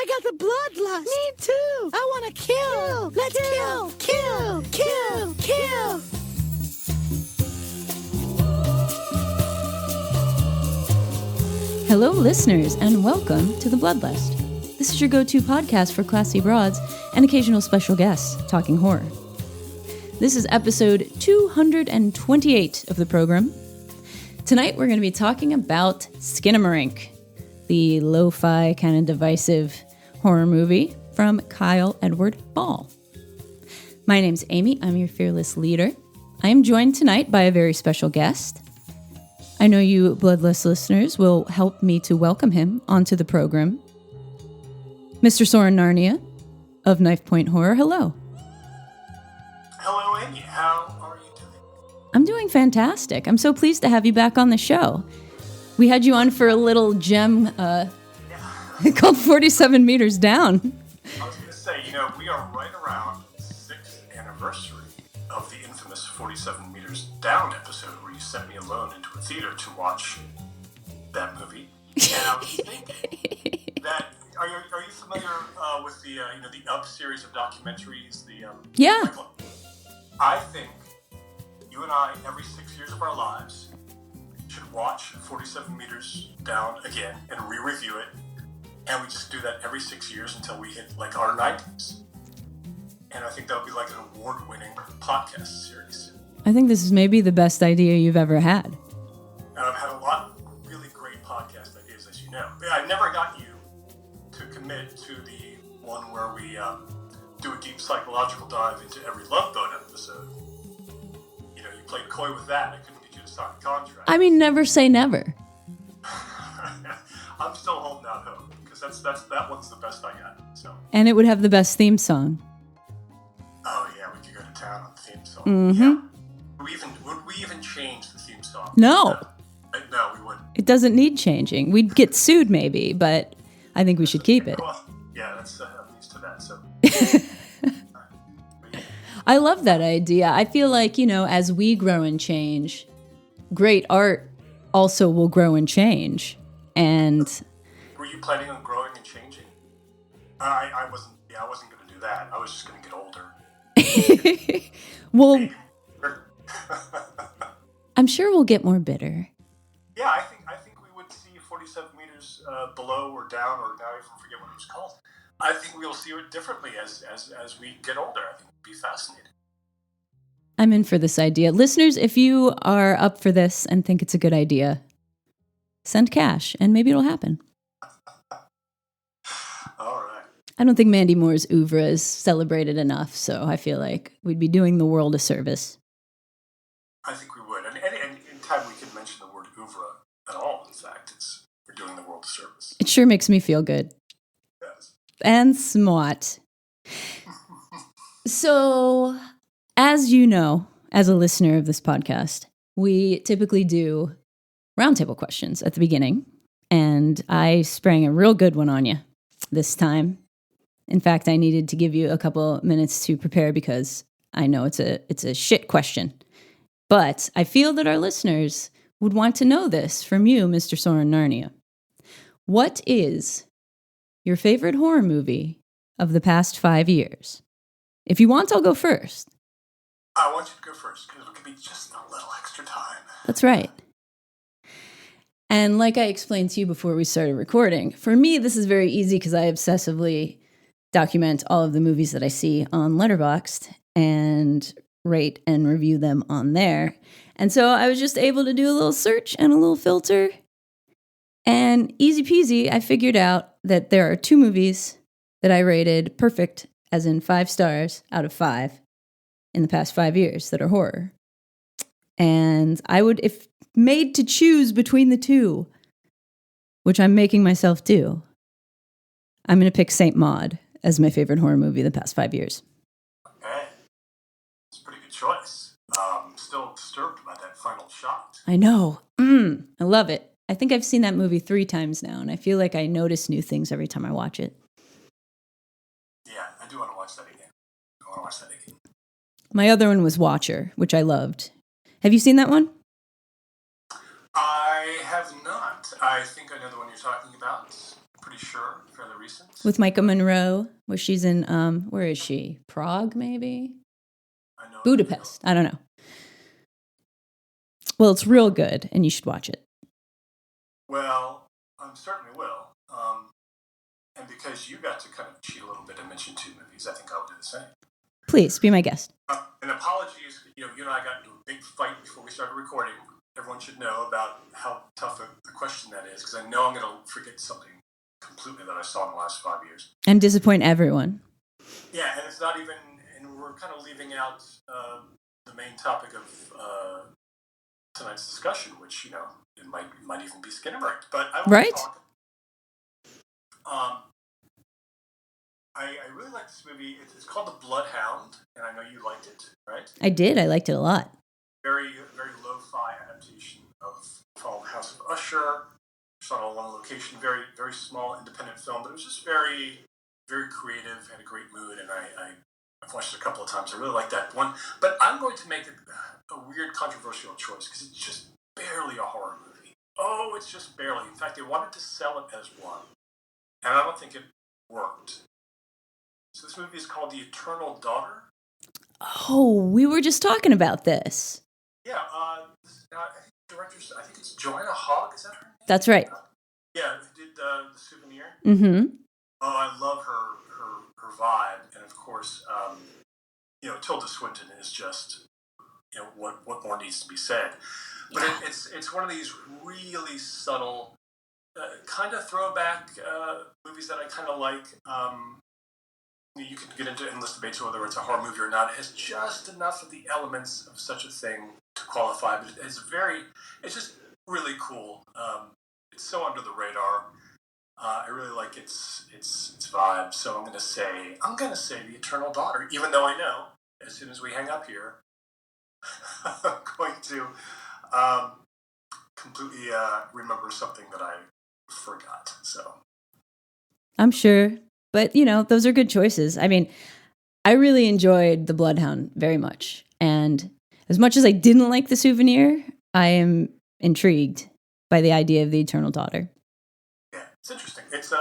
I got the bloodlust. Me too. I want to kill. Let's kill. Hello, listeners, and welcome to The Bloodlust. This is your go-to podcast for classy broads and occasional special guests talking horror. This is episode 228 of the program. Tonight, we're going to be talking about Skinamarink, the lo-fi kind of divisive horror movie from Kyle Edward Ball. My name's Amy. I'm your fearless leader. I am joined tonight by a very special guest. I know you Bloodlust listeners will help me to welcome him onto the program. Mr. Soren Narnia of Knife Point Horror. Hello. Hello, Amy. How are you doing? I'm doing fantastic. I'm so pleased to have you back on the show. We had you on for a little gem called 47 Meters Down. I was going to say, we are right around the 6th anniversary of the infamous 47 Meters Down episode where you sent me alone into a theater to watch that movie. And I was thinking that, are you familiar with the Up series of documentaries? Yeah. I think you and I, every 6 years of our lives, should watch 47 Meters Down again and re-review it. And we just do that every 6 years until we hit like our 90s. And I think that would be like an award-winning podcast series. I think this is maybe the best idea you've ever had. And I've had a lot of really great podcast ideas, as you know. I never got you to commit to the one where we do a deep psychological dive into every Love Boat episode. You played coy with that. I couldn't get you to sign a contract. I mean, never say never. I'm still holding out hope because that one's the best I got. So. And it would have the best theme song. Oh yeah, we could go to town on the theme song. Mm-hmm. Yeah. Would we even change the theme song? No. No, we wouldn't. It doesn't need changing. We'd get sued maybe, but I think we should keep it. Well, yeah, I'm used to that. So. I love that idea. I feel like, as we grow and change, great art also will grow and change. And were you planning on growing and changing? I wasn't. Yeah, I wasn't going to do that. I was just going to get older. Well, I'm sure we'll get more bitter. Yeah, I think we would see 47 meters below or down, or now I even forget what it was called. I think we'll see it differently as we get older. I think it'll be fascinating. I'm in for this idea. Listeners, if you are up for this and think it's a good idea, send cash and maybe it'll happen. All right. I don't think Mandy Moore's oeuvre is celebrated enough, so I feel like we'd be doing the world a service. I think we would. And anytime we can mention the word oeuvre at all, in fact, we're doing the world a service. It sure makes me feel good. Yes. And smart. So, as you know, as a listener of this podcast, we typically do roundtable questions at the beginning, and I sprang a real good one on you this time. In fact, I needed to give you a couple minutes to prepare because I know it's a shit question. But I feel that our listeners would want to know this from you, Mr. Soren Narnia. What is your favorite horror movie of the past 5 years? If you want, I'll go first. I want you to go first because it could be just a little extra time. That's right. And like I explained to you before we started recording, for me, this is very easy because I obsessively document all of the movies that I see on Letterboxd and rate and review them on there. And so I was just able to do a little search and a little filter. And easy peasy, I figured out that there are 2 movies that I rated perfect, as in 5 stars out of 5, in the past 5 years that are horror. And I would, if made to choose between the 2, which I'm making myself do, I'm going to pick Saint Maud as my favorite horror movie of the past 5 years. Okay. It's a pretty good choice. Still disturbed by that final shot. I know. I love it. I think I've seen that movie 3 times now, and I feel like I notice new things every time I watch it. Yeah, I do want to watch that again. My other one was Watcher, which I loved. Have you seen that one? I have not. I think I know the one you're talking about. Pretty sure, fairly recent. recent. With Micah Monroe, where she's in, where is she? Prague, maybe? I know. Budapest. I don't know. Well, it's real good, and you should watch it. Well, I certainly will. And because you got to kind of cheat a little bit and mention 2 movies, I think I'll do the same. Please, be my guest. And apologies, you and I got into a big fight before we started recording. Everyone should know about how tough a question that is, because I know I'm going to forget something completely that I saw in the last 5 years. And disappoint everyone. Yeah, and it's not even, and we're kind of leaving out the main topic of tonight's discussion, which, it might even be Skinamarink, but I want to talk. I really like this movie. It's called The Bloodhound, and I know you liked it, right? I did. I liked it a lot. Very, very lo-fi adaptation called House of Usher. Shot on one location. Very, very small independent film, but it was just very, very creative. Had a great mood, and I've watched it a couple of times. I really like that one. But I'm going to make a weird, controversial choice because it's just barely a horror movie. Oh, it's just barely. In fact, they wanted to sell it as one, and I don't think it worked. So this movie is called The Eternal Daughter. Oh, we were just talking about this. Yeah, I think the director's, I think it's Joanna Hogg, is that her name? That's right. Yeah, who did The Souvenir. Mm-hmm. Oh, I love her vibe, and of course, Tilda Swinton is just, what more needs to be said. But it's one of these really subtle, kind of throwback movies that I kind of like. You can get into endless debates whether it's a horror movie or not. It has just enough of the elements of such a thing to qualify, but it's just really cool. It's so under the radar. I really like its vibe. So I'm gonna say The Eternal Daughter, even though I know as soon as we hang up here, I'm going to completely remember something that I forgot. So I'm sure. But, those are good choices. I mean, I really enjoyed The Bloodhound very much. And as much as I didn't like The Souvenir, I am intrigued by the idea of The Eternal Daughter. Yeah, it's interesting. It's,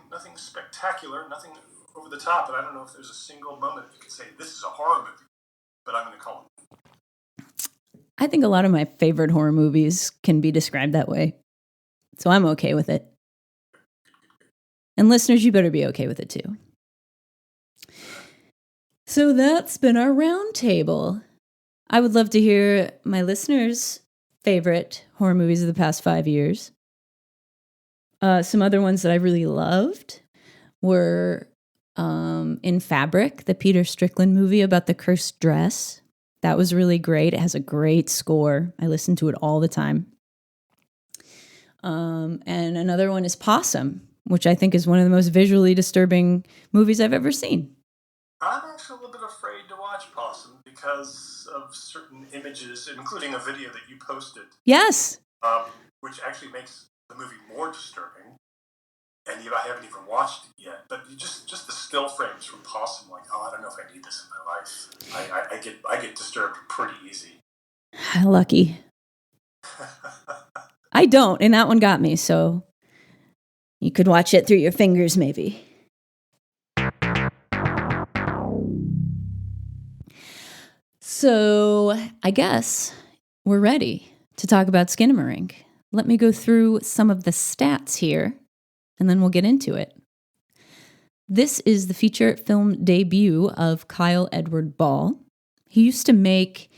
nothing spectacular, nothing over the top, and I don't know if there's a single moment you could say, this is a horror movie, but I'm going to call it. I think a lot of my favorite horror movies can be described that way. So I'm okay with it. And listeners, you better be okay with it too. So that's been our roundtable. I would love to hear my listeners' favorite horror movies of the past 5 years. Some other ones that I really loved were In Fabric, the Peter Strickland movie about the cursed dress. That was really great. It has a great score. I listen to it all the time. And another one is Possum, which I think is one of the most visually disturbing movies I've ever seen. I'm actually a little bit afraid to watch Possum because of certain images, including a video that you posted. Yes. Which actually makes the movie more disturbing. And I haven't even watched it yet. But just the still frames from Possum, like, I don't know if I need this in my life. I get disturbed pretty easy. Lucky. I don't, and that one got me, so you could watch it through your fingers, maybe. So I guess we're ready to talk about Skinamarink. Let me go through some of the stats here, and then we'll get into it. This is the feature film debut of Kyle Edward Ball. He used to make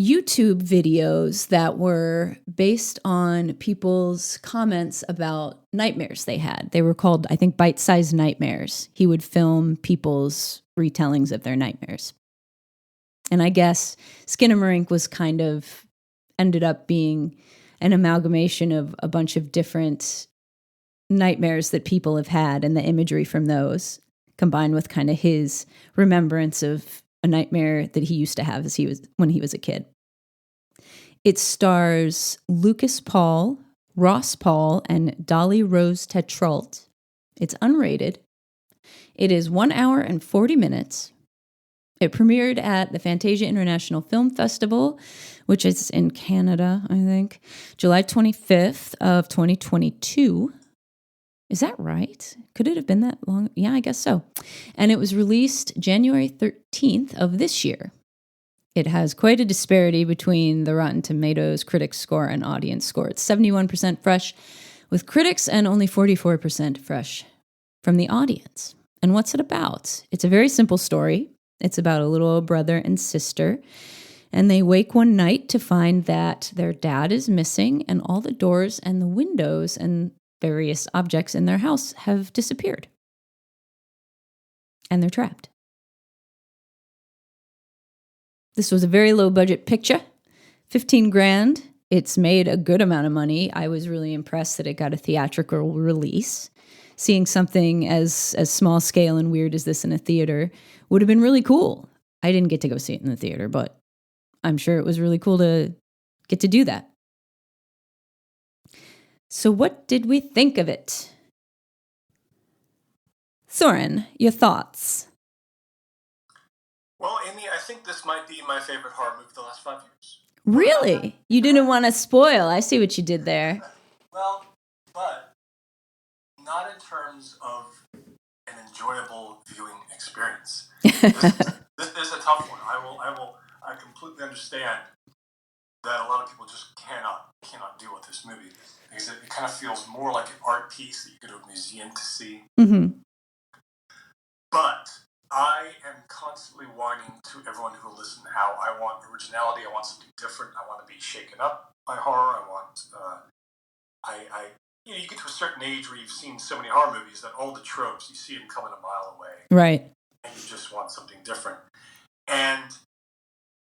YouTube videos that were based on people's comments about nightmares they had. They were called, I think, bite-sized nightmares. He would film people's retellings of their nightmares. And I guess Skinamarink was kind of ended up being an amalgamation of a bunch of different nightmares that people have had and the imagery from those, combined with kind of his remembrance of a nightmare that he used to have when he was a kid. It stars Lucas Paul, Ross Paul, and Dolly Rose Tetrault. It's unrated. It is 1 hour and 40 minutes. It premiered at the Fantasia International Film Festival, which is in Canada, I think, July 25th of 2022. Is that right? Could it have been that long? Yeah, I guess so. And it was released January 13th of this year. It has quite a disparity between the Rotten Tomatoes critics score and audience score. It's 71% fresh with critics and only 44% fresh from the audience. And what's it about? It's a very simple story. It's about a little brother and sister, and they wake one night to find that their dad is missing and all the doors and the windows and various objects in their house have disappeared. And they're trapped. This was a very low budget picture, 15 grand. It's made a good amount of money. I was really impressed that it got a theatrical release. Seeing something as small scale and weird as this in a theater would have been really cool. I didn't get to go see it in the theater, but I'm sure it was really cool to get to do that. So what did we think of it? Soren, your thoughts? Well, Amy, I think this might be my favorite horror movie of the last 5 years. Really? You didn't want to spoil. I see what you did there. Well, but not in terms of an enjoyable viewing experience. This is a tough one. I completely understand that a lot of people just cannot deal with this movie because it kind of feels more like an art piece that you go to a museum to see. Mm-hmm. But I am constantly whining to everyone who will listen how I want originality. I want something different. I want to be shaken up by horror. I want. You get to a certain age where you've seen so many horror movies that all the tropes you see them coming a mile away. Right. And you just want something different. And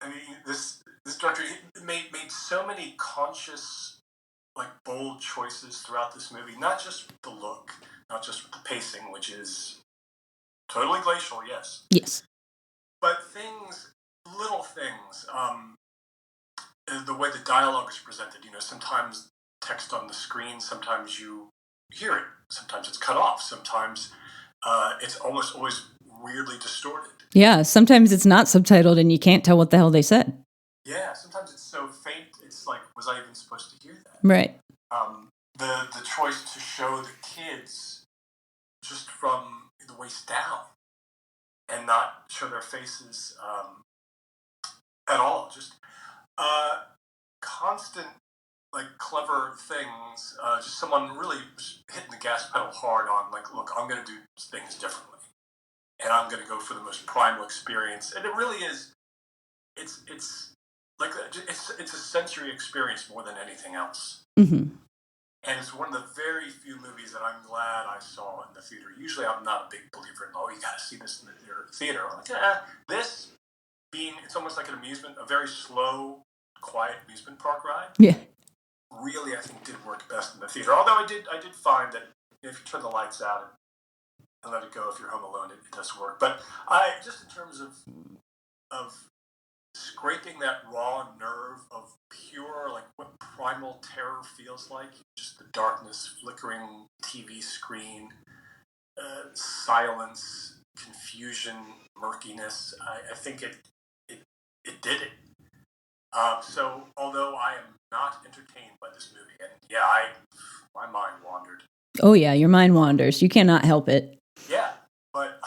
I mean, this director made so many conscious, bold choices throughout this movie. Not just with the look, not just with the pacing, which is totally glacial, yes. Yes. But little things, the way the dialogue is presented, sometimes text on the screen, sometimes you hear it, sometimes it's cut off, sometimes it's almost always weirdly distorted. Yeah, sometimes it's not subtitled and you can't tell what the hell they said. Yeah, sometimes it's so faint, it's like, was I even supposed to hear that? Right. The choice to show the kids just from the waist down and not show their faces at all. Just constant, clever things. Just someone really hitting the gas pedal hard on, look, I'm going to do things differently. And I'm going to go for the most primal experience. And it really is, it's a sensory experience more than anything else. Mm-hmm. And it's one of the very few movies that I'm glad I saw in the theater. Usually I'm not a big believer in, you got to see this in the theater. I'm like, this it's almost like an amusement, a very slow, quiet amusement park ride. Yeah. Really, I think did work best in the theater. Although I did find that if you turn the lights out and let it go, if you're home alone, it does work. But just in terms of scraping that raw nerve of pure, what primal terror feels like. Just the darkness, flickering TV screen, silence, confusion, murkiness. I think it did it. So, although I am not entertained by this movie, and my mind wandered. Oh yeah, your mind wanders. You cannot help it. Yeah, but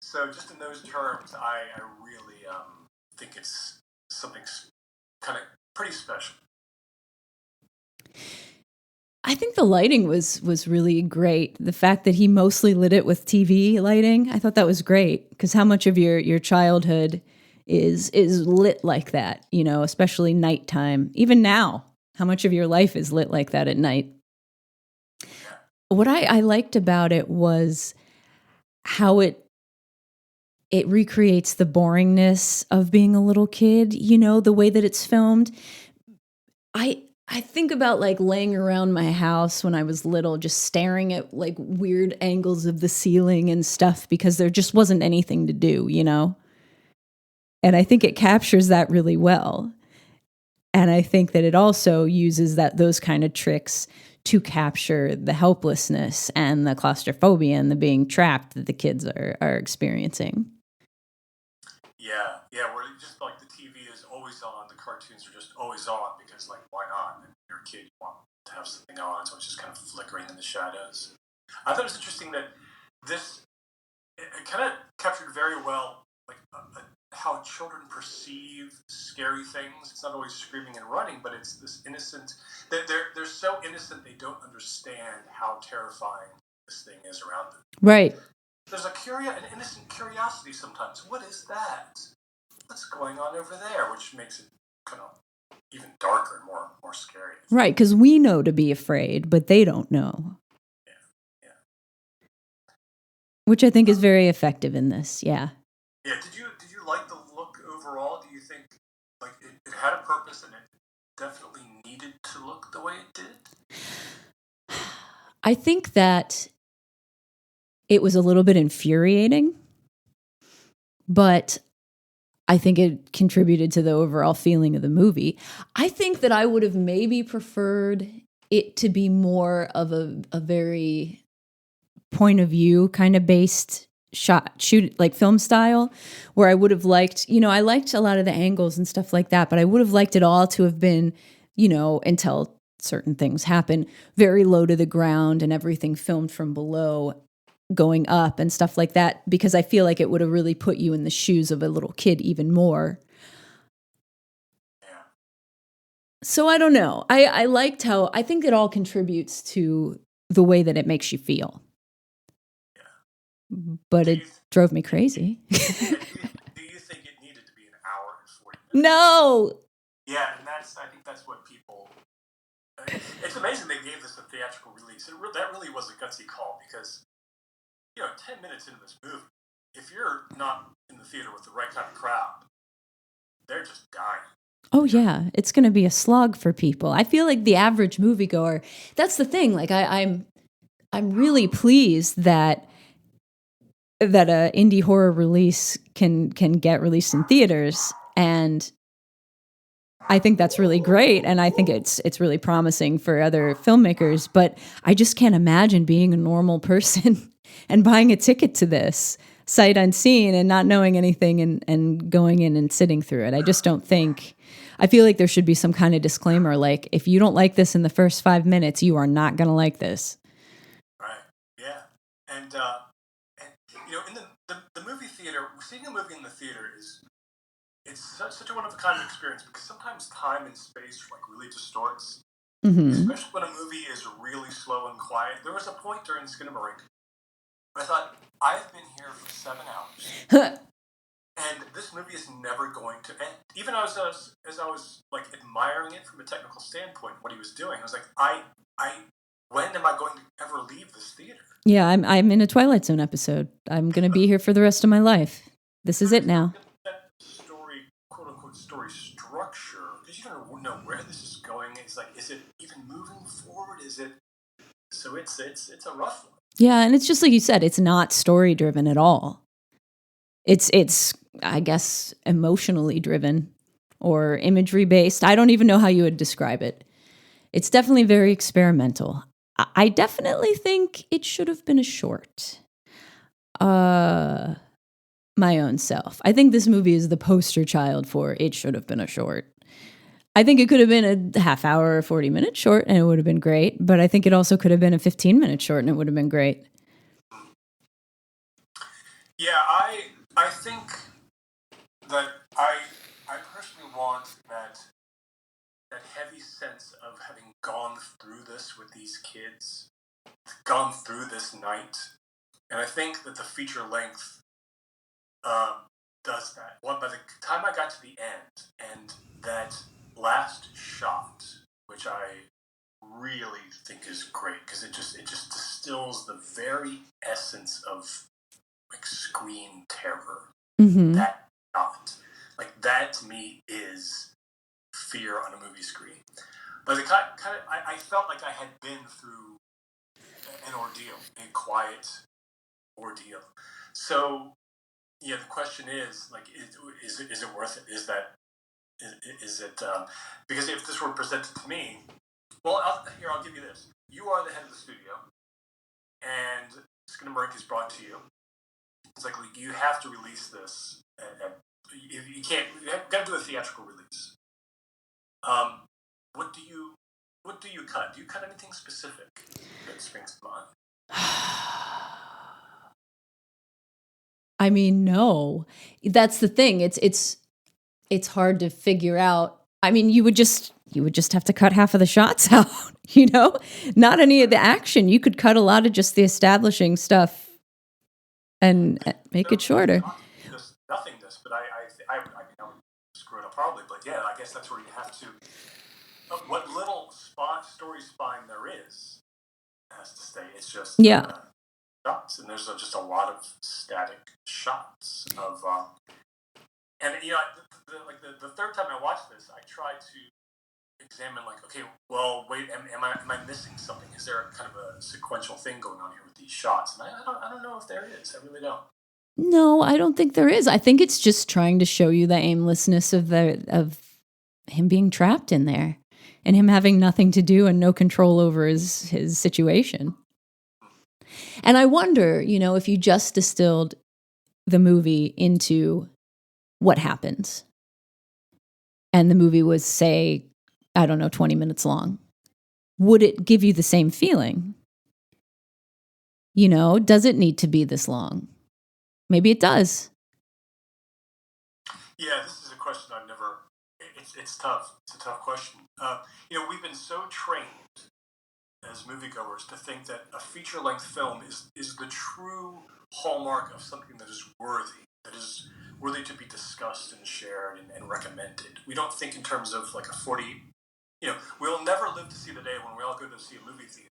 so just in those terms, I really think it's something kind of pretty special. I think the lighting was really great. The fact that he mostly lit it with TV lighting, I thought that was great because how much of your childhood is lit like that, especially nighttime. Even now, how much of your life is lit like that at night? What I liked about it was how it recreates the boringness of being a little kid, the way that it's filmed. I think about laying around my house when I was little, just staring at weird angles of the ceiling and stuff because there just wasn't anything to do, And I think it captures that really well. And I think that it also uses those kind of tricks to capture the helplessness and the claustrophobia and the being trapped that the kids are experiencing. Yeah, where just the TV is always on, the cartoons are just always on because why not? And you're a kid, you want to have something on, so it's just kind of flickering in the shadows. I thought it was interesting that this it kind of captured very well how children perceive scary things. It's not always screaming and running, but it's this innocent. They're so innocent they don't understand how terrifying this thing is around them. Right. There's an innocent curiosity sometimes. What is that? What's going on over there? Which makes it kind of even darker and more scary. Right, because we know to be afraid, but they don't know. Yeah. Which I think is very effective in this. Yeah. Yeah. Did you like the look overall? Do you think like it had a purpose and it definitely needed to look the way it did? I think that it was a little bit infuriating, but I think it contributed to the overall feeling of the movie. I think that I would have maybe preferred it to be more of a very point of view kind of based shoot like film style, where I would have liked, I liked a lot of the angles and stuff like that, but I would have liked it all to have been, until certain things happen, very low to the ground and everything filmed from below going up and stuff like that, because I feel like it would have really put you in the shoes of a little kid even more. Yeah. So I don't know. I liked how, I think it all contributes to the way that it makes you feel. Yeah. But it drove me crazy. Do you think it needed to be an hour and 40 minutes? No! Yeah, and I think that's what people... It's amazing they gave this a theatrical release. That really was a gutsy call, because 10 minutes into this movie, if you're not in the theater with the right kind of crowd, they're just dying. Oh yeah, it's going to be a slog for people. I feel like the average moviegoer, that's the thing. Like I'm really pleased that a indie horror release can get released in theaters, and I think that's really great, and I think it's really promising for other filmmakers, but I just can't imagine being a normal person and buying a ticket to this sight unseen and not knowing anything and going in and sitting through it. I just don't think, I feel like there should be some kind of disclaimer, like, if you don't like this in the first 5 minutes, you are not going to like this. Right. Yeah. And in the movie theater, seeing a movie in the theater it's such a one-of-a-kind experience, because sometimes time and space really distorts. Mm-hmm. Especially when a movie is really slow and quiet. There was a point during Skinamarink where I thought, I've been here for 7 hours, and this movie is never going to end. Even as I was admiring it from a technical standpoint, what he was doing, I was like, when am I going to ever leave this theater? Yeah, I'm in a Twilight Zone episode. I'm going to be here for the rest of my life. This is it now. Story structure, because you don't know where this is going. It's like, is it even moving forward? Is it? So it's a rough one. Yeah, and it's just like you said, it's not story driven at all. It's I guess emotionally driven or imagery based. I don't even know how you would describe it. It's definitely very experimental. I definitely think it should have been a short. My own self. I think this movie is the poster child for it should have been a short. I think it could have been a half hour or 40-minute short and it would have been great, but I think it also could have been a 15-minute short and it would have been great. Yeah, I think that I personally want that heavy sense of having gone through this with these kids, gone through this night, and I think that the feature length does that. Well, by the time I got to the end, and that last shot, which I really think is great, because it just distills the very essence of screen terror. Mm-hmm. That shot, that to me is fear on a movie screen. But I felt like I had been through an ordeal, a quiet ordeal. So. Yeah, the question is, is it worth it? Is it because if this were presented to me, well, I'll give you this. You are the head of the studio, and Skinamarink is brought to you. It's like you have to release this. You got to do a theatrical release. What do you what do you cut? Do you cut anything specific that springs to mind? I mean, no. That's the thing. It's hard to figure out. I mean, you would just have to cut half of the shots out, Not any of the action. You could cut a lot of just the establishing stuff and make it shorter. Just nothingness, but I mean, I would screw it up probably, but yeah, I guess that's where you have to. What little story spine there is has to stay. It's just shots, and there's just a lot of static shots of. And the third time I watched this, I tried to examine okay, well, wait, am I missing something? Is there a kind of a sequential thing going on here with these shots? And I don't know if there is. I really don't. No, I don't think there is. I think it's just trying to show you the aimlessness of him being trapped in there and him having nothing to do and no control over his situation. And I wonder, if you just distilled the movie into what happens and the movie was, say, I don't know, 20 minutes long, would it give you the same feeling? Does it need to be this long? Maybe it does. Yeah, this is a question I've never. It's tough. It's a tough question. We've been so trained as moviegoers to think that a feature-length film is the true hallmark of something that is worthy to be discussed and shared and recommended. We don't think in terms of a 40. We'll never live to see the day when we all go to see a movie theater.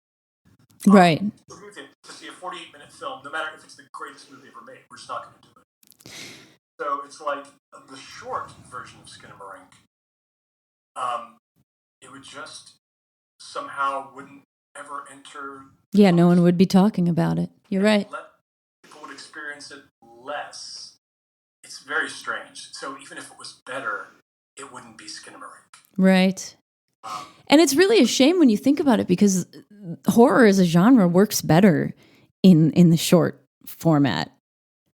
Right. To see a 48-minute film, no matter if it's the greatest movie ever made, we're just not going to do it. So it's like the short version of Skinamarink. It would just somehow wouldn't ever enter. Yeah, no one would be talking about it. You're right. People would experience it less. It's very strange. So even if it was better, it wouldn't be Skinamarink. Right. And it's really a shame when you think about it, because horror as a genre works better in the short format.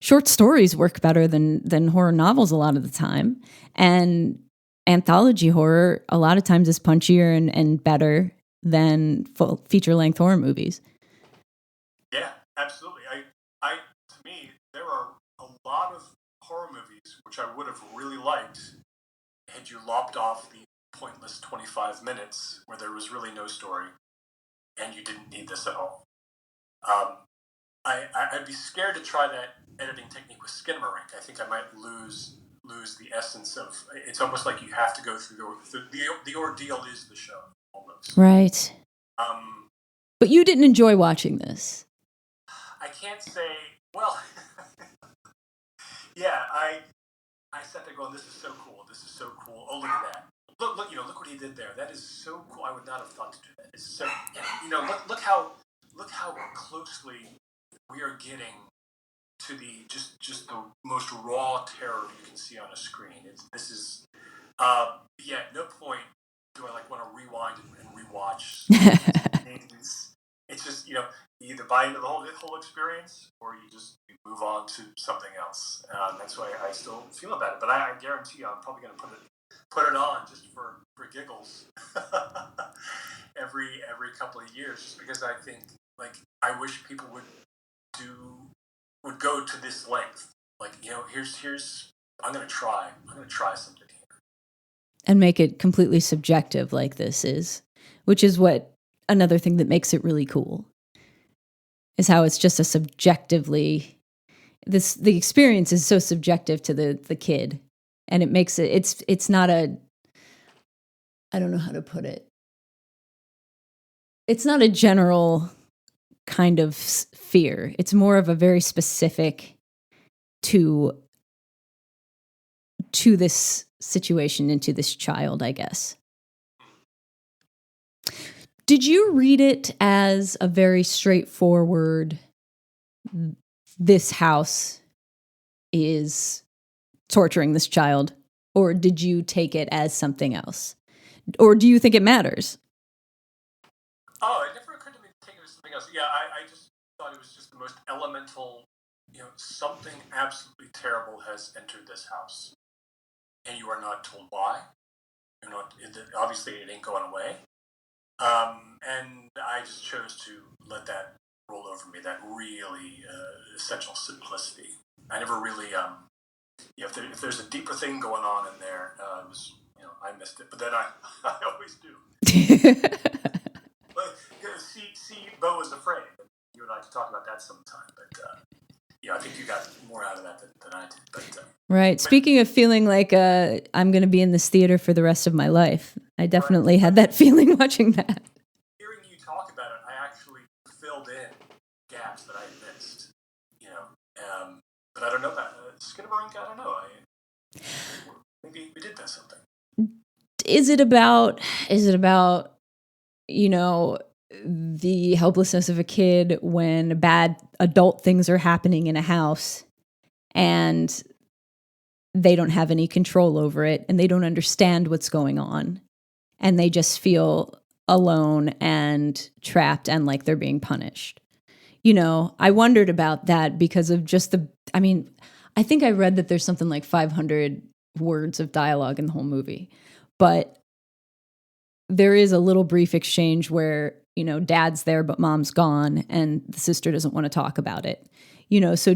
Short stories work better than horror novels a lot of the time. And anthology horror a lot of times is punchier and better than full feature-length horror movies. Yeah, absolutely. To me, there are a lot of horror movies which I would have really liked had you lopped off the pointless 25 minutes where there was really no story and you didn't need this at all. I'd be scared to try that editing technique with Skinamarink. I think I might lose the essence of. It's almost like you have to go through the ordeal is the show almost. Right. But you didn't enjoy watching this. I can't say. Well, yeah, I sat there going, "This is so cool. This is so cool. Oh, look at that. Look what he did there. That is so cool. I would not have thought to do that. It's so. Look how closely we are getting to the just the most raw terror you can see on a screen. This is at no point do I want to rewind and rewatch things. It's just you either buy into the whole experience or you move on to something else. That's why I still feel about it. But I guarantee you, I'm probably going to put it on just for giggles every couple of years, just because I think I wish people would go to this length. Here's I'm gonna try something here. And make it completely subjective like this is, which is what another thing that makes it really cool is how it's just a subjectively the experience is so subjective to the kid, and it makes it's not a, I don't know how to put it. It's not a general kind of fear. It's more of a very specific to this situation and to this child, I guess. Did you read it as a very straightforward, this house is torturing this child, or did you take it as something else? Or do you think it matters? Oh, it never occurred to me to take it as something else. Yeah, I just thought it was just the most elemental, something absolutely terrible has entered this house. And you are not told why. Obviously it ain't going away. And I just chose to let that roll over me, that really essential simplicity. I never really, if there's a deeper thing going on in there, it was, I missed it. But then I always do. But see, Bo was afraid. You and I could talk about that sometime. But I think you got more out of that than I did. But, right. Speaking of feeling like I'm going to be in this theater for the rest of my life, I definitely had that feeling watching that. Hearing you talk about it, I actually filled in gaps that I had missed. But I don't know about Skinamarink. I don't know. Maybe we did miss something. Is it about the helplessness of a kid when bad adult things are happening in a house and they don't have any control over it and they don't understand what's going on and they just feel alone and trapped and like they're being punished? I wondered about that because of just I think I read that there's something like 500 words of dialogue in the whole movie, but there is a little brief exchange where, dad's there, but mom's gone and the sister doesn't want to talk about it. So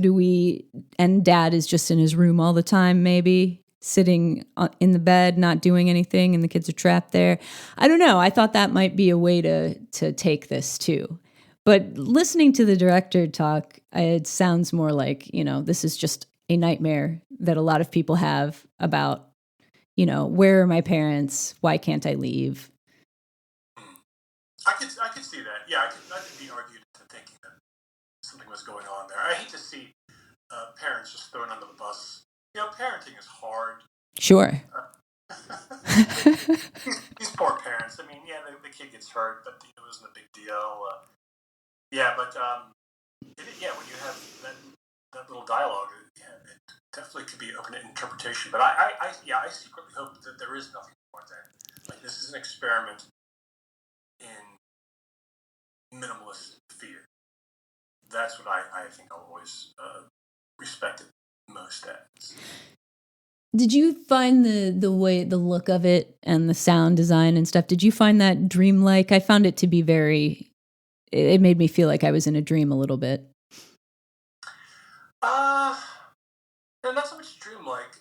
and dad is just in his room all the time, maybe sitting in the bed, not doing anything, and the kids are trapped there. I don't know. I thought that might be a way to take this too. But listening to the director talk, it sounds more like, this is just a nightmare that a lot of people have about, where are my parents? Why can't I leave? I could see that. Yeah, I could be argued into thinking that something was going on there. I hate to see parents just thrown under the bus. Parenting is hard. Sure. These poor parents. I mean, the kid gets hurt, but it wasn't a big deal. When you have that little dialogue, it definitely could be open to interpretation. But I secretly hope that there is nothing more there. Like, this is an experiment in minimalist fear. That's what I think I'll always respect it most as. Did you find the look of it and the sound design and stuff, did you find that dreamlike? I found it to be it made me feel like I was in a dream a little bit. No, not so much dreamlike.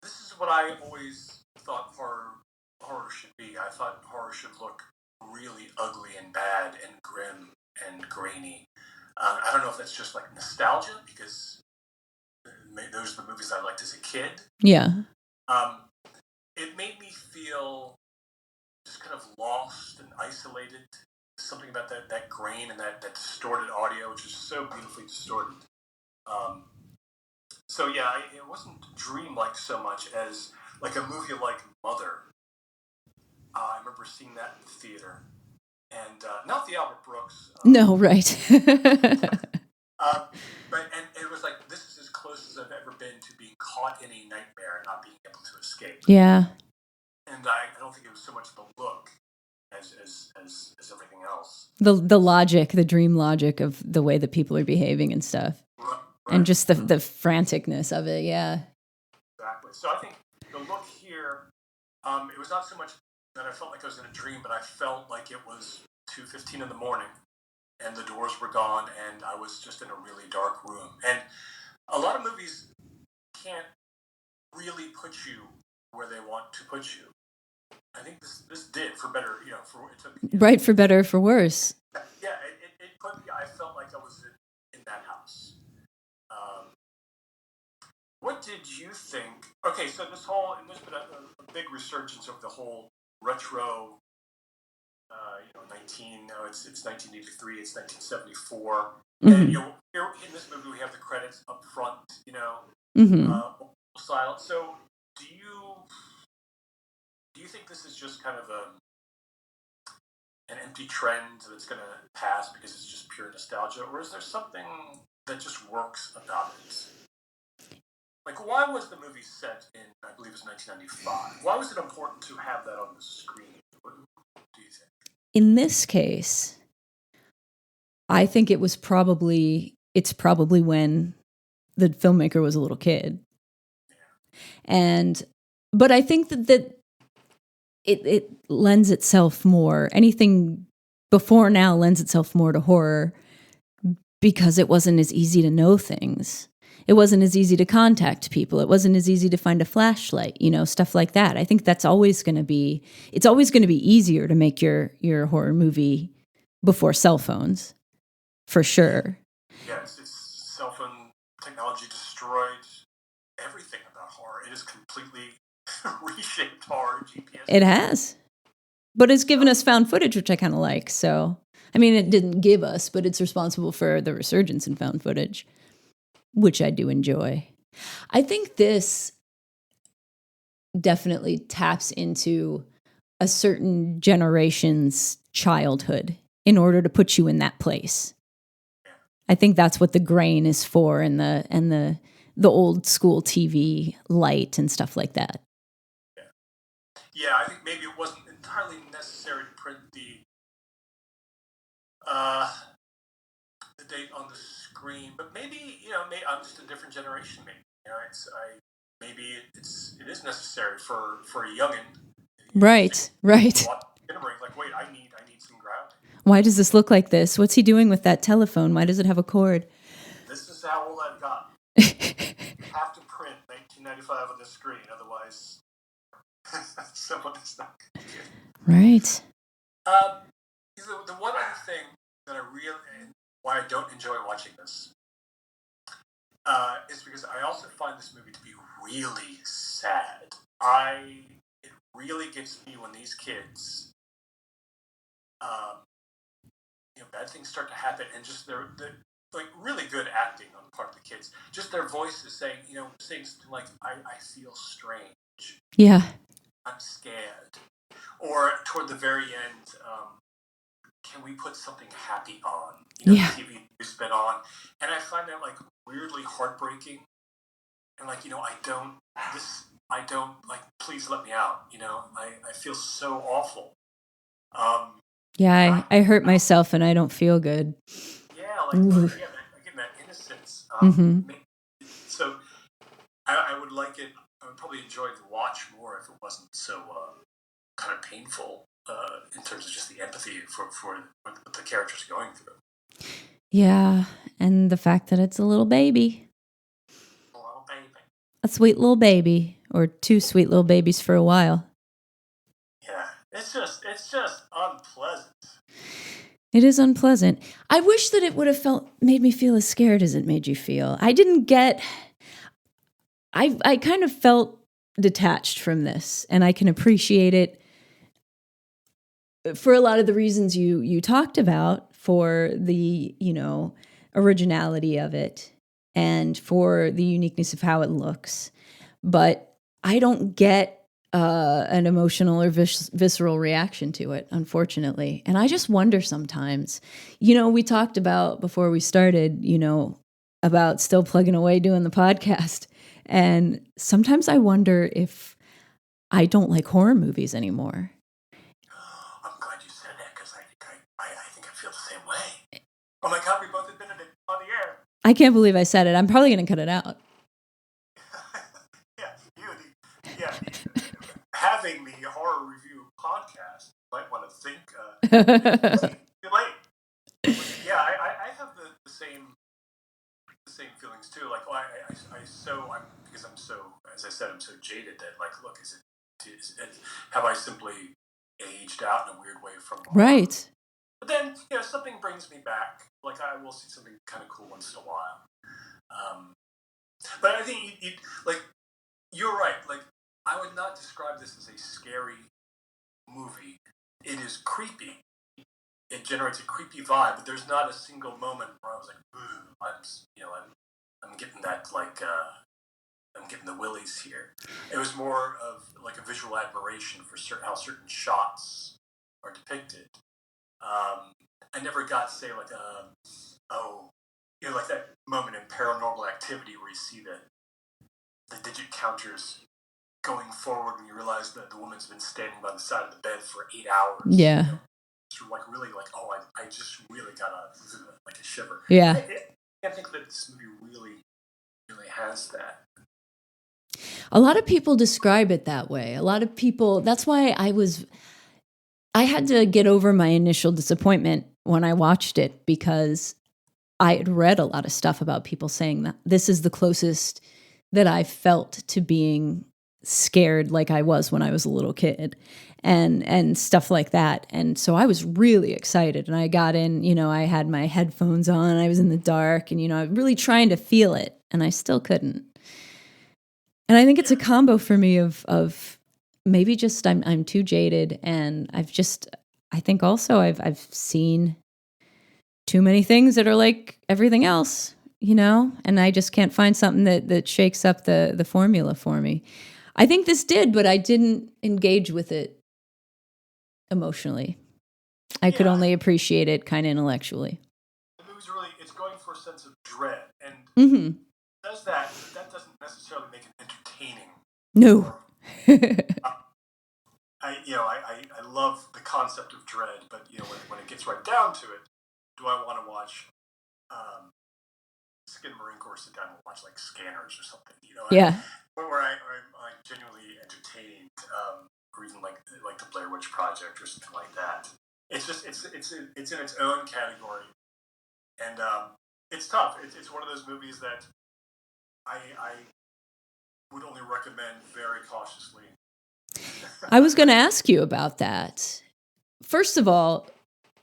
This is what I always thought horror should be. I thought horror should look really ugly and bad and grim and grainy. I don't know if that's just like nostalgia because those are the movies I liked as a kid. Yeah. It made me feel just kind of lost and isolated. Something about that grain and that distorted audio, which is so beautifully distorted. It wasn't dreamlike so much as like a movie like Mother. I remember seeing that in the theater, and not the Albert Brooks. No, right. But it was like, this is as close as I've ever been to being caught in a nightmare and not being able to escape. Yeah. And I don't think it was so much the look as everything else. The logic, the dream logic of the way that people are behaving and stuff. Right. And just the franticness of it, yeah. Exactly. So I think the look here, it was not so much that I felt like I was in a dream, but I felt like it was 2:15 in the morning and the doors were gone and I was just in a really dark room. And a lot of movies can't really put you where they want to put you. I think this did, for better, right, for better or for worse. Yeah, it put me, I felt like I was in that house. What did you think? Okay, so there's been a big resurgence of the whole retro, it's 1983, it's 1974. Mm-hmm. And here in this movie we have the credits up front, silent. So do you think this is just kind of an empty trend that's going to pass because it's just pure nostalgia, or is there something that just works about it? Like, why was the movie set in, I believe it was 1995? Why was it important to have that on the screen? What do you think? In this case, I think it's probably when the filmmaker was a little kid. Yeah. But I think that it lends itself more. Anything before now lends itself more to horror because it wasn't as easy to know things. It wasn't as easy to contact people. It wasn't as easy to find a flashlight, stuff like that. I think it's always going to be easier to make your horror movie before cell phones, for sure. Yes, it's cell phone technology destroyed everything about horror. It has completely reshaped horror. GPS. It has. But it's given us found footage, which I kind of like. So, I mean, it didn't give us, but it's responsible for the resurgence in found footage, which I do enjoy. I think this definitely taps into a certain generation's childhood in order to put you in that place. I think that's what the grain is for, and the old school TV light and stuff like that. Yeah, I think maybe it wasn't entirely necessary to print the date on the screen, but maybe I'm just a different generation. Maybe it is necessary for a youngin. Right. Skinamarink, like, wait, I need some grounding. Why does this look like this? What's he doing with that telephone? Why does it have a cord? This is how old I've gotten. You have to print 1995 on the screen, otherwise someone is not going to get it. Right. The one other thing that why I don't enjoy watching this is because I also find this movie to be really sad. It really gets me when these kids, bad things start to happen, and just they're like really good acting on the part of the kids. Just their voices saying something like, "I feel strange." Yeah. I'm scared. Or toward the very end, can we put something happy on? Yeah. The TV has been on, and I find that like weirdly heartbreaking. And like I don't like. Please let me out. I feel so awful. Yeah, I hurt myself and I don't feel good. Yeah, again, that innocence. So I would like it. I would probably enjoy the watch more if it wasn't so kind of painful in terms of just the empathy for what the characters are going through. Yeah, and the fact that it's a little baby. A little baby. A sweet little baby, or two sweet little babies for a while. Yeah, it's just unpleasant. It is unpleasant. I wish that it would have made me feel as scared as it made you feel. I kind of felt detached from this, and I can appreciate it for a lot of the reasons you talked about, for the, originality of it and for the uniqueness of how it looks. But I don't get an emotional or visceral reaction to it, unfortunately. And I just wonder sometimes, we talked about before we started, about still plugging away doing the podcast. And sometimes I wonder if I don't like horror movies anymore. I'm glad you said that, because I think I feel the same way. Oh my God, we both admitted it on the air. I can't believe I said it. I'm probably going to cut it out. Having the horror review podcast, you might want to think too late. Yeah, I have the same feelings too. Like, because I'm so, as I said, I'm so jaded that, like, look, have I simply aged out in a weird way from horror? Right. But then, something brings me back. Like, I will see something kind of cool once in a while. But I think you're right. Like, I would not describe this as a scary movie. It is creepy. It generates a creepy vibe, but there's not a single moment where I was like, "Ooh, I'm getting that, like, I'm getting the willies here." It was more of like a visual admiration for how certain shots are depicted. I never got to say like, like that moment in Paranormal Activity where you see the digit counters going forward and you realize that the woman's been standing by the side of the bed for 8 hours. Yeah. It's like really like, I just really got a shiver. Yeah. I can't think that this movie really has that. A lot of people describe it that way. A lot of people, that's why I had to get over my initial disappointment when I watched it, because I had read a lot of stuff about people saying that this is the closest that I felt to being scared like I was when I was a little kid, and stuff like that. And so I was really excited, and I got in, I had my headphones on, I was in the dark, and I was really trying to feel it, and I still couldn't. And I think it's a combo for me of maybe just I'm too jaded, and I think also I've seen too many things that are like everything else, and I just can't find something that shakes up the formula for me. I think this did, but I didn't engage with it emotionally. I could only appreciate it kind of intellectually. The movie's it's going for a sense of dread, and does that, but that doesn't necessarily make it entertaining. No. I love the concept of dread, but when it gets right down to it, do I want to watch Skinamarink or sit down and watch like Scanners or something? Yeah. Where I'm genuinely entertained, or even like the Blair Witch Project or something like that. It's just it's in its own category, and it's tough. It's one of those movies that I would only recommend very cautiously. I was going to ask you about that. First of all,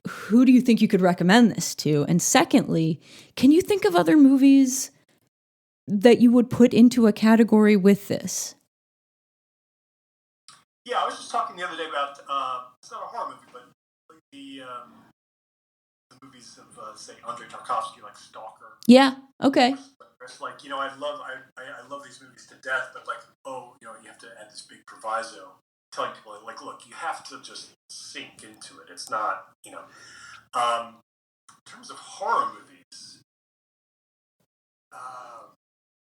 who do you think you could recommend this to? And secondly, can you think of other movies that you would put into a category with this? Yeah, I was just talking the other day about, it's not a horror movie, but like the movies of, say, Andrei Tarkovsky, like Stalker. Yeah, okay. It's like, I love these movies to death, but like, you have to add this big proviso, telling people, like, look, you have to just sink into it. It's not, in terms of horror movies,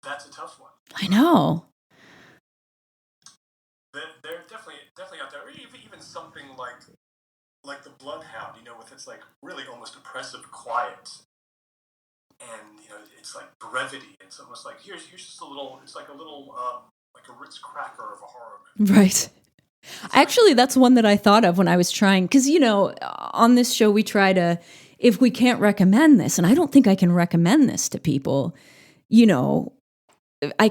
that's a tough one. I know. They're definitely out there. Even something like The Bloodhound, with its like really almost oppressive quiet, and it's like brevity. It's almost like here's just a little. It's like a little like a Ritz cracker of a horror movie. Right. Actually, that's one that I thought of when I was trying, because on this show we try to, if we can't recommend this, and I don't think I can recommend this to people, I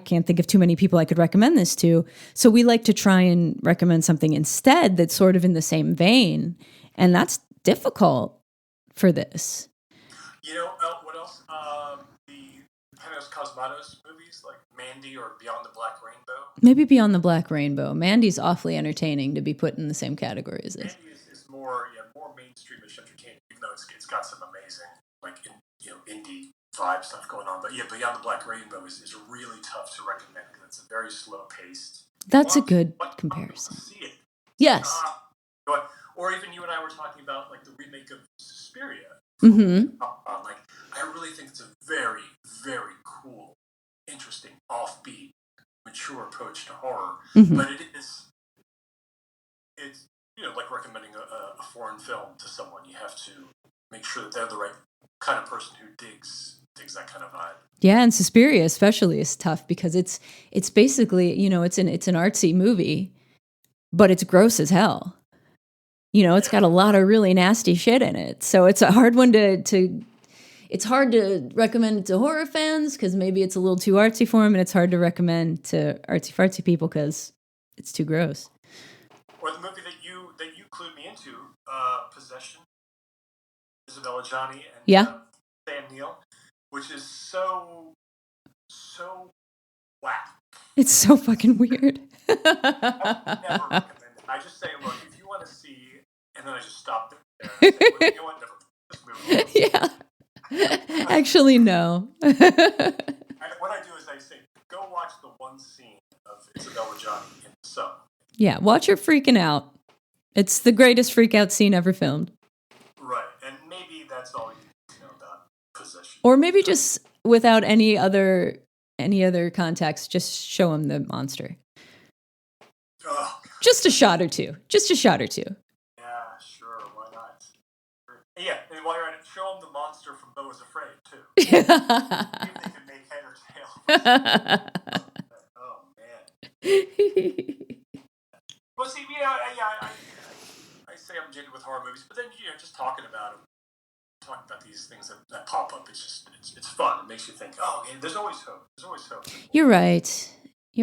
can't think of too many people I could recommend this to. So we like to try and recommend something instead that's sort of in the same vein, and that's difficult for this. What else? The Panos Cosmatos movies like Mandy or Beyond the Black Rainbow. Maybe Beyond the Black Rainbow. Mandy's awfully entertaining to be put in the same category as this. Mandy is more mainstreamish entertaining, even though it's got some amazing like indie vibe stuff going on. But Beyond the Black Rainbow is really tough to recommend because it's a very slow paced. That's a good comparison. See it. Yes. Or even you and I were talking about like the remake of Suspiria. Mm-hmm. Like I really think it's a very, very cool, interesting, offbeat, mature approach to horror. Mm-hmm. But it's like recommending a foreign film to someone. You have to make sure that they're the right kind of person who digs that kind of vibe. Yeah, and Suspiria especially is tough because it's basically, it's an artsy movie, but it's gross as hell. It's got a lot of really nasty shit in it. So it's a hard one it's hard to recommend it to horror fans because maybe it's a little too artsy for them, and it's hard to recommend to artsy-fartsy people because it's too gross. Or the movie that you clued me into, Possession, Isabella Gianni and Sam Neill, which is so whack. It's so fucking weird. I would never recommend it. I just say, look, if you want to see, and then I just stop there. And I say, well, you know what? Never. This movie. Yeah. Actually, no. What I do is I say, go watch the one scene of Isabella Gianni in the sun. Yeah, watch her freaking out. It's the greatest freak out scene ever filmed. Right, and maybe that's all you need to know about Possession. Or maybe just without any other context, just show him the monster. Oh. Just a shot or two. Yeah, sure, why not? Yeah, and while you're at it, show him the monster from Beau is Afraid, too. See if they can make head or tail. it's fun. It makes you think, oh, okay, there's always hope. There's always hope. You're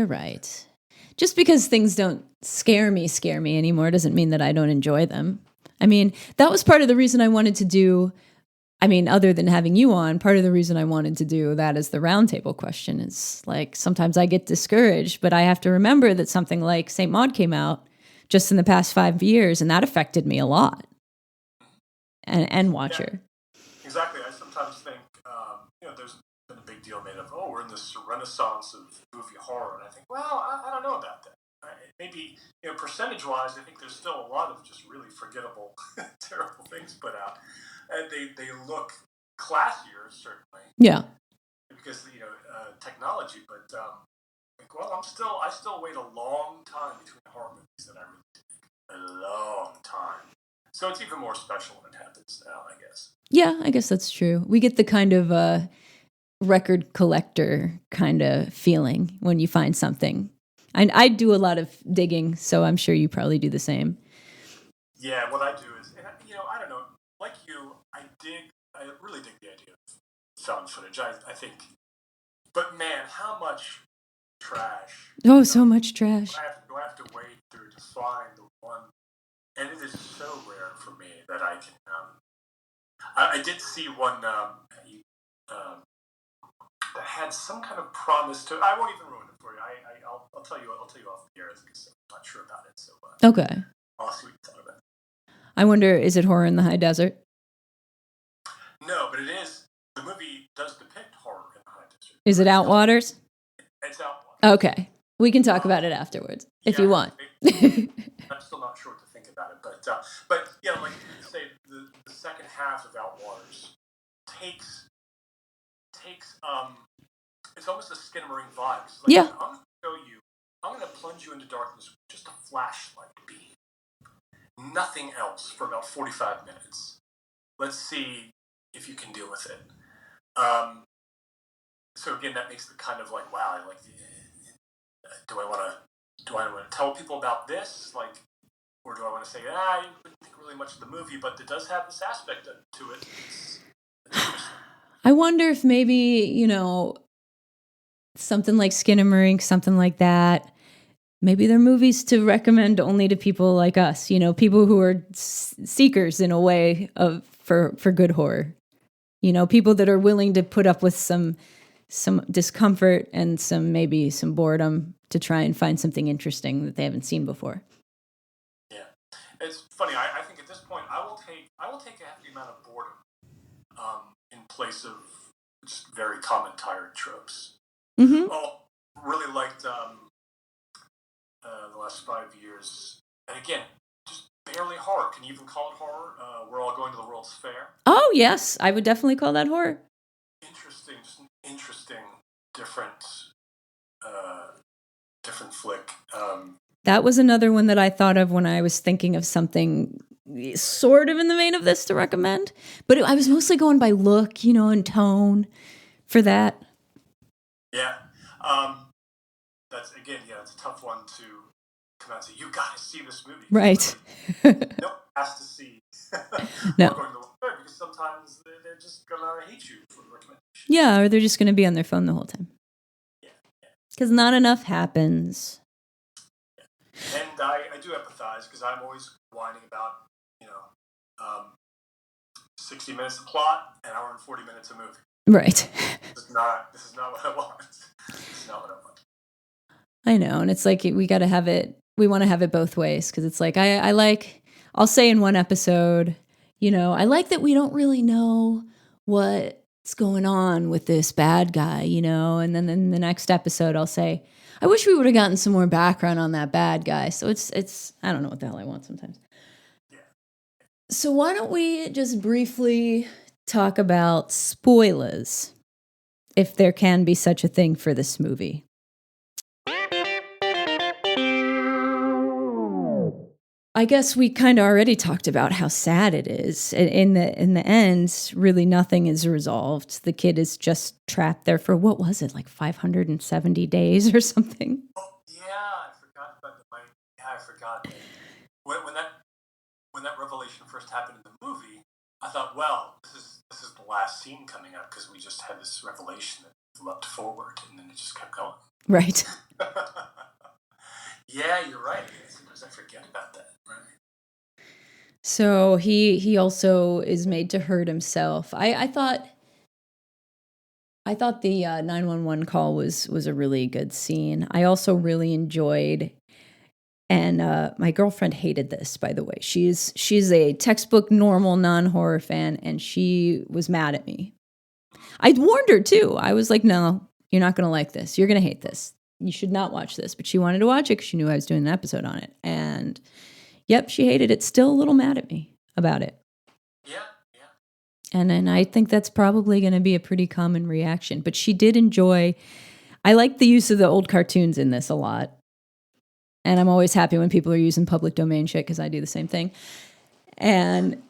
right. Just because things don't scare me anymore doesn't mean that I don't enjoy them. I mean, that was part of the reason I wanted to do, other than having you on, part of the reason I wanted to do that as the roundtable question is like, sometimes I get discouraged, but I have to remember that something like St. Maud came out just in the past 5 years, and that affected me a lot. And Watcher. Yeah, exactly. I sometimes think, there's been a big deal made of, we're in this renaissance of movie horror, and I think, well, I don't know about that. Maybe, percentage-wise, I think there's still a lot of just really forgettable, terrible things put out. And they look classier, certainly. Yeah. Because, technology, but, I still wait a long time between horror movies that I really dig. A long time. So it's even more special when it happens now, I guess. Yeah, I guess that's true. We get the kind of record collector kind of feeling when you find something. I do a lot of digging, so I'm sure you probably do the same. Yeah, what I do is, I don't know, like you, I really dig the idea of found footage. I think, but man, how much trash. Oh, so much trash. Do I have to wade through to find the one? And it is so rare for me that I can. I did see one that had some kind of promise to. I won't even ruin it for you. I'll tell you. I'll tell you off the air because I'm not sure about it. So okay. I'll see what you talk about. I wonder, is it horror in the high desert? No, but it is. The movie does depict horror in the high desert. Is it Outwaters? It's Outwaters. Okay, we can talk about it afterwards if you want. I'm still not sure what to think about it, but yeah, like you say, the second half of Outwaters takes it's almost a Skinamarink vibe. Like, yeah. I'm going to plunge you into darkness with just a flashlight beam. Nothing else for about 45 minutes. Let's see if you can deal with it. So again, that makes the kind of like, wow, I like. Do I want to tell people about this, like, or do I want to say, you wouldn't think really much of the movie, but it does have this aspect to it. It's I wonder if maybe, something like Skinamarink, something like that, maybe they're movies to recommend only to people like us, people who are seekers in a way for good horror. People that are willing to put up with some discomfort and maybe some boredom to try and find something interesting that they haven't seen before. Yeah, it's funny. I think at this point, I will take a hefty amount of boredom in place of just very common tired tropes. Mm-hmm. Well, really liked the last 5 years, and again, just barely horror. Can you even call it horror? We're all going to the World's Fair. Oh yes, I would definitely call that horror. Interesting, just an interesting, different flick. That was another one that I thought of when I was thinking of something sort of in the vein of this to recommend. But I was mostly going by look, and tone for that. Yeah. That's a tough one to come out and say, you got to see this movie. Right. Nope, has to see. No. Going to the fair because sometimes they're just going to hate you for the recommendation. Yeah, or they're just going to be on their phone the whole time. Yeah. Because not enough happens. Yeah. And I do empathize because I'm always whining about, 60 minutes of plot, an hour and 40 minutes of movie. Right. This is not what I want. This is not what I want. I know, and it's like we got to have it. We want to have it both ways because it's like I like. I'll say in one episode, I like that we don't really know what's going on with this bad guy, and then in the next episode I'll say, I wish we would have gotten some more background on that bad guy. So it's I don't know what the hell I want sometimes. Yeah. So why don't we just briefly talk about spoilers, if there can be such a thing for this movie. I guess we kind of already talked about how sad it is. In the end, really nothing is resolved. The kid is just trapped there for, what was it, like 570 days or something? Oh, yeah, I forgot about the mic. Yeah, I forgot. When that revelation first happened in the movie, I thought, well, this is the last scene coming up because we just had this revelation that leapt forward, and then it just kept going. Right. Yeah, you're right. Sometimes I forget about that. Right. So he also is made to hurt himself. I thought the 911 call was a really good scene. I also really enjoyed, and my girlfriend hated this, by the way. She's a textbook normal non-horror fan, and she was mad at me. I warned her too. I was like, no, you're not going to like this. You're going to hate this. You should not watch this. But she wanted to watch it because she knew I was doing an episode on it. And yep, she hated it. Still a little mad at me about it. Yeah. And I think that's probably going to be a pretty common reaction. But she did enjoy, I like the use of the old cartoons in this a lot. And I'm always happy when people are using public domain shit because I do the same thing. And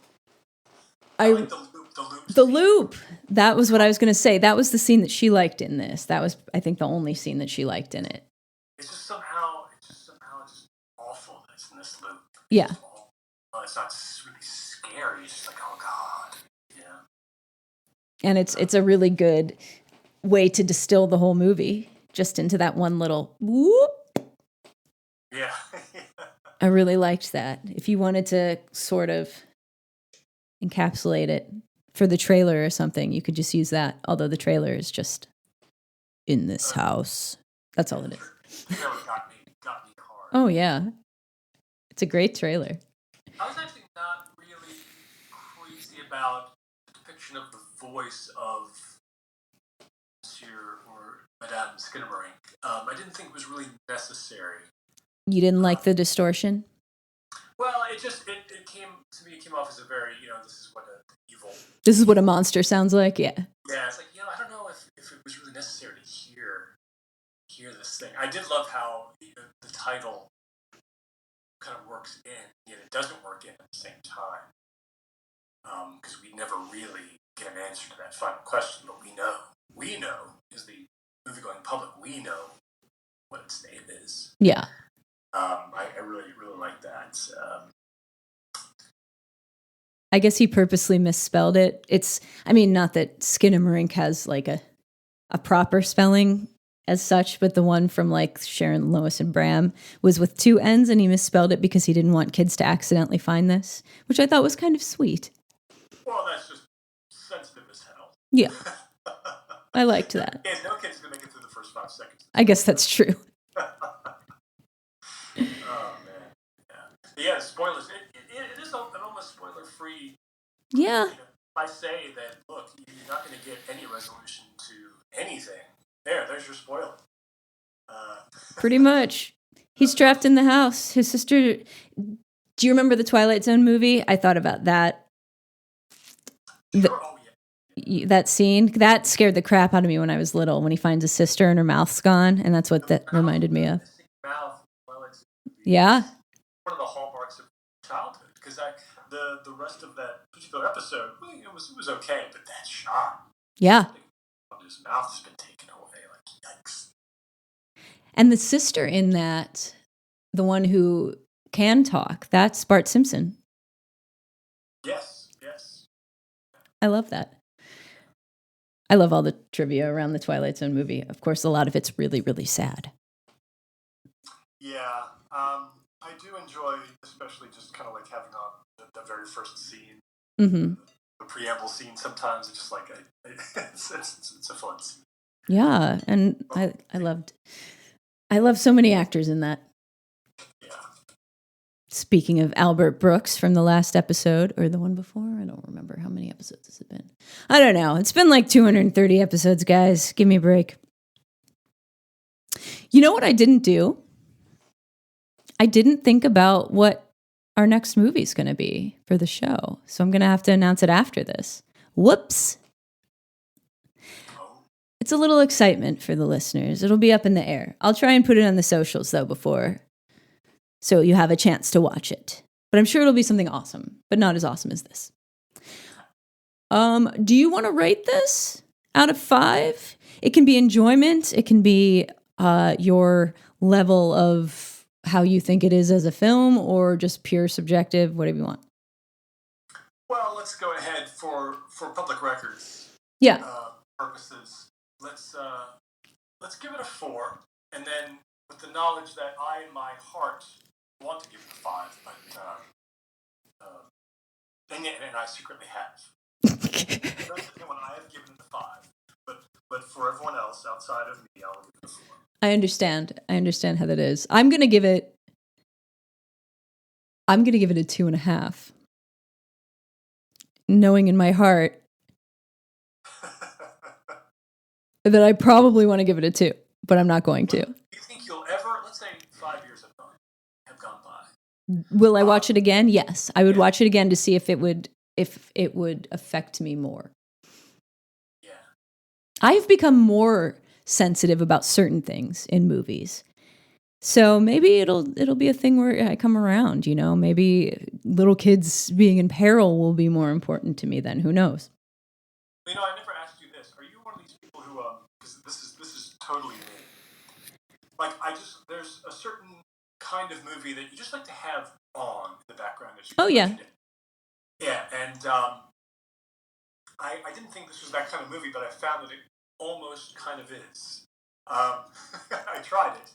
I like the loop. The loop. That was what I was going to say. That was the scene that she liked in this. That was, I think, the only scene that she liked in it. It's just somehow just awful that it's in this loop. Yeah. It's not really scary. It's just like, oh God. Yeah. And it's a really good way to distill the whole movie just into that one little whoop. Yeah. I really liked that. If you wanted to sort of encapsulate it for the trailer or something, you could just use that. Although the trailer is just in this house. That's all it is. The trailer got me hard. Oh yeah. It's a great trailer. I was actually not really crazy about the depiction of the voice of Monsieur or Madame Skinamarink. I didn't think it was really necessary. You didn't like the distortion? Well, it came to me. It came off as a very, this is what an evil. This is what a monster sounds like. Yeah. Yeah, it's like I don't know if it was really necessary to hear this thing. I did love how the title kind of works in, yet it doesn't work in at the same time. Because we never really get an answer to that final question, but we know, as the movie-going public, we know what its name is. Yeah. I really, really like that. I guess he purposely misspelled it. Not that Skinamarink has like a proper spelling as such, but the one from like Sharon, Lois, and Bram was with 2 N's, and he misspelled it because he didn't want kids to accidentally find this, which I thought was kind of sweet. Well, that's just sensitive as hell. Yeah. I liked that. Yeah, no kid's going to make it through the first 5 seconds. I guess that's true. Oh, man. Yeah, the spoilers. It is an almost spoiler-free. Yeah. I say that, look, you're not going to get any resolution to anything. There's your spoiler. Pretty much. He's trapped in the house. His sister... Do you remember the Twilight Zone movie? I thought about that. Sure. That scene, that scared the crap out of me when I was little, when he finds his sister and her mouth's gone, and that's what that reminded me of. Yeah. One of the hallmarks of childhood, because the rest of that particular episode, it was okay, but that shot, yeah, his mouth has been taken away. Like, yikes. And the sister in that, the one who can talk, that's Bart Simpson. Yes. I love that. I love all the trivia around the Twilight Zone movie. Of course, a lot of it's really, really sad. Yeah, I do enjoy, especially just kind of like having on the very first scene, the preamble scene. Sometimes it's just like it's a fun scene. Yeah, and I love so many actors in that. Yeah. Speaking of Albert Brooks from the last episode, or the one before, I don't remember how many episodes has it been. I don't know. It's been like 230 episodes, guys. Give me a break. You know what I didn't do? I didn't think about what our next movie is going to be for the show. So I'm going to have to announce it after this. Whoops. It's a little excitement for the listeners. It'll be up in the air. I'll try and put it on the socials, though, before, so you have a chance to watch it. But I'm sure it'll be something awesome, but not as awesome as this. Do you want to rate this out of 5? It can be enjoyment. It can be your level of how you think it is as a film, or just pure subjective, whatever you want. Well, let's go ahead for public records Yeah. purposes. Let's give it a 4, and then with the knowledge that I, in my heart, want to give it a 5, but and I secretly have. When I have given it a 5, but for everyone else outside of me, I'll give it a 4. I understand how that is. I'm gonna give it a 2.5. Knowing in my heart that I probably want to give it a 2, but I'm not going to. Do you think you'll ever, let's say 5 years have gone by. Will I watch it again? Yes. I would watch it again to see if it would affect me more. Yeah. I've become more sensitive about certain things in movies. So maybe it'll be a thing where I come around, you know, maybe little kids being in peril will be more important to me then. Who knows? You know, I never asked you this. Are you one of these people who, because this is totally me. Like, there's a certain kind of movie that you just like to have on in the background as you yeah. Yeah, and I didn't think this was that kind of movie, but I found that it almost kind of is. I tried it.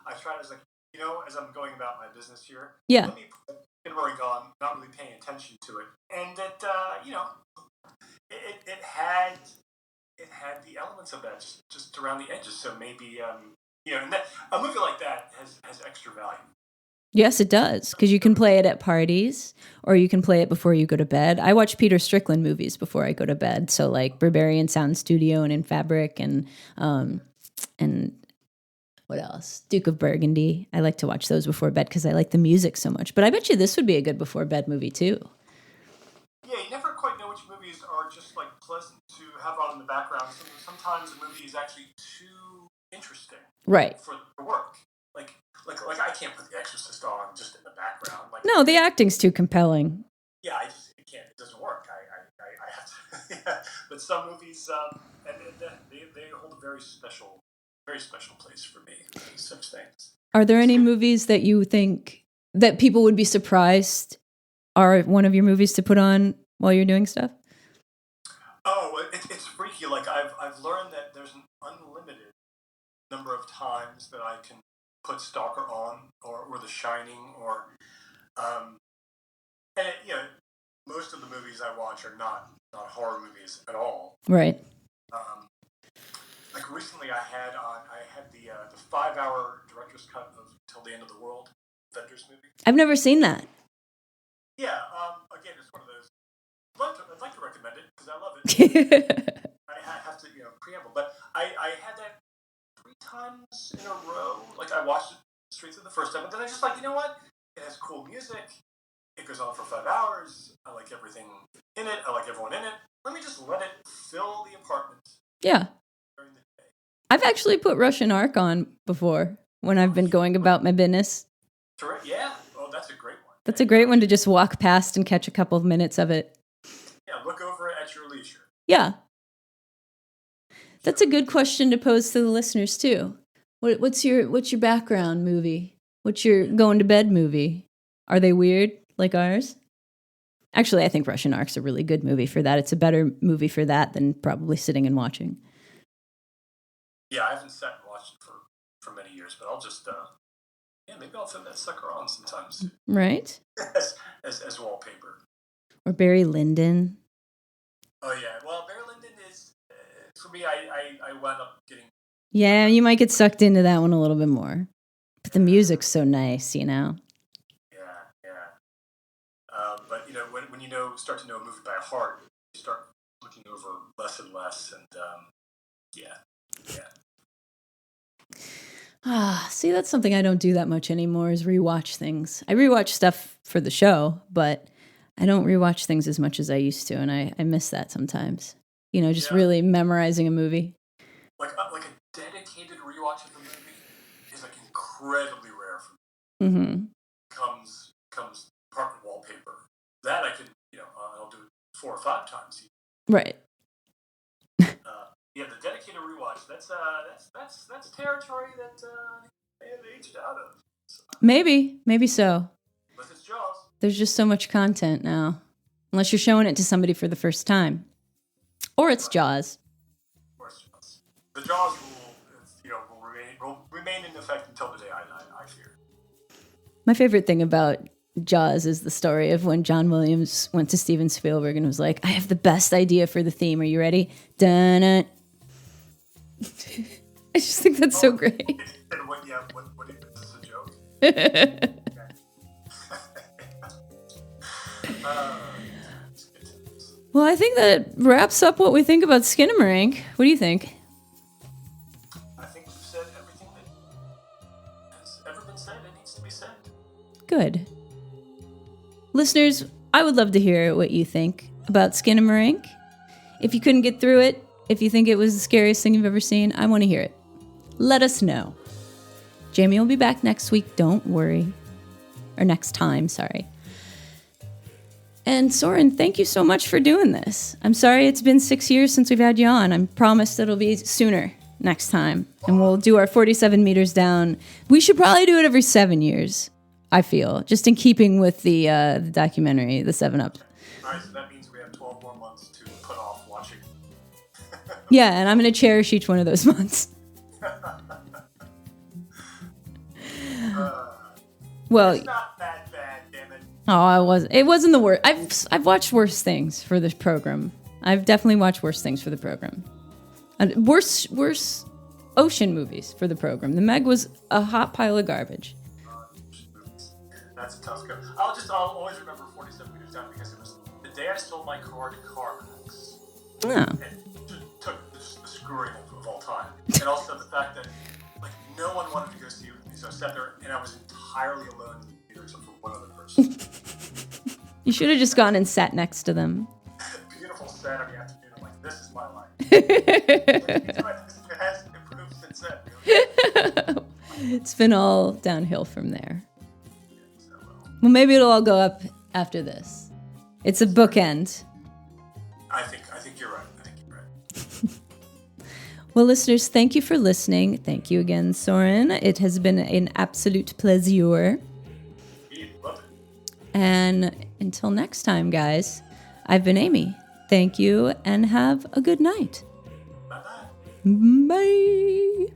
As like, you know, as I'm going about my business here, yeah. Let me put Skinamarink on, not really paying attention to it, and it, you know, it had the elements of that just around the edges. So maybe, you know, and a movie like that has extra value. Yes, it does, because you can play it at parties, or you can play it before you go to bed. I watch Peter Strickland movies before I go to bed, so like Berberian Sound Studio and In Fabric and what else? Duke of Burgundy. I like to watch those before bed because I like the music so much. But I bet you this would be a good before bed movie too. Yeah, you never quite know which movies are just like pleasant to have on in the background. Sometimes a movie is actually too interesting, right, for work. Like I can't put The Exorcist on just in the background. Like, no, the acting's too compelling. Yeah, it can't. It doesn't work. I have to. Yeah. But some movies, and they hold a very special place for me. Such things. Are there any movies that you think that people would be surprised are one of your movies to put on while you're doing stuff? Oh, it's freaky. Like I've learned that there's an unlimited number of times that I can put Stalker on, or The Shining, or and you know, most of the movies I watch are not horror movies at all. Right. Like recently, I had the 5-hour director's cut of Till the End of the World, Avengers movie. I've never seen that. Yeah. Again, it's one of those. I'd like to recommend it because I love it. I have to, preamble, but I had that 3 times in a row. Like I watched it straight through the first time, but then I just like, you know what? It has cool music. It goes on for 5 hours. I like everything in it. I like everyone in it. Let me just let it fill the apartment. Yeah. During the day. I've actually put Russian Ark on before when I've been going about my business. Yeah. Oh, that's a great one. That's a great one to just walk past and catch a couple of minutes of it. Yeah, look over it at your leisure. Yeah. That's a good question to pose to the listeners too. What's your background movie? What's your going to bed movie? Are they weird like ours? Actually, I think Russian Ark's a really good movie for that. It's a better movie for that than probably sitting and watching. Yeah, I haven't sat and watched it for many years, but I'll just maybe I'll throw that sucker on sometimes. Right? as wallpaper. Or Barry Lyndon. Oh yeah, well Barry Lyndon is for me. I wound up getting. Yeah, you might get sucked into that one a little bit more, but the music's so nice, you know. Yeah. But when you start to know a movie by heart, you start looking over less and less, and yeah. See, that's something I don't do that much anymore is rewatch things. I rewatch stuff for the show, but I don't rewatch things as much as I used to, and I miss that sometimes. Just really memorizing a movie. Like a dedicated rewatch of the movie is like incredibly rare for me. Mm-hmm. Comes apartment wallpaper. That I can, I'll do it 4 or 5 times. Right. The dedicated rewatch. That's territory that they have aged out of. So. Maybe so. Unless it's Jaws. There's just so much content now. Unless you're showing it to somebody for the first time. Or it's Jaws. The Jaws rule, will remain in effect until the day I fear. My favorite thing about Jaws is the story of when John Williams went to Steven Spielberg and was like, I have the best idea for the theme. Are you ready? Dun-dun. I just think that's so great. And what is this a joke? Well, I think that wraps up what we think about Skinamarink. What do you think? I think we've said everything that has ever been said and needs to be said. Good. Listeners, I would love to hear what you think about Skinamarink. If you couldn't get through it, if you think it was the scariest thing you've ever seen, I want to hear it. Let us know. Jamie will be back next week, don't worry. Or next time, sorry. And Soren, thank you so much for doing this. I'm sorry it's been 6 years since we've had you on. I promise it'll be sooner next time. And we'll do our 47 meters down. We should probably do it every 7 years, I feel. Just in keeping with the documentary, the 7-Up. All right, so that means we have 12 more months to put off watching. Yeah, and I'm going to cherish each one of those months. Well, it's not that bad, damn it. Oh, it wasn't the worst. I've watched worse things for this program. I've definitely watched worse things for the program. And worse ocean movies for the program. The Meg was a hot pile of garbage. That's a tough go. I'll always remember 47 meters down because it was the day I sold my car to CarMax. Oh. And took the screwing of all time. And also the fact that no one wanted to go see it with me, so I sat there and I was entirely alone in the theater except for one other person. You should have just gone and sat next to them. Beautiful Saturday afternoon. I'm like, this is my life. It has improved since then. Really. It's been all downhill from there. Well, maybe it'll all go up after this. It's a bookend. I think you're right. Well, listeners, thank you for listening. Thank you again, Soren. It has been an absolute pleasure. Love it. And until next time, guys, I've been Amy. Thank you and have a good night. Bye-bye. Bye.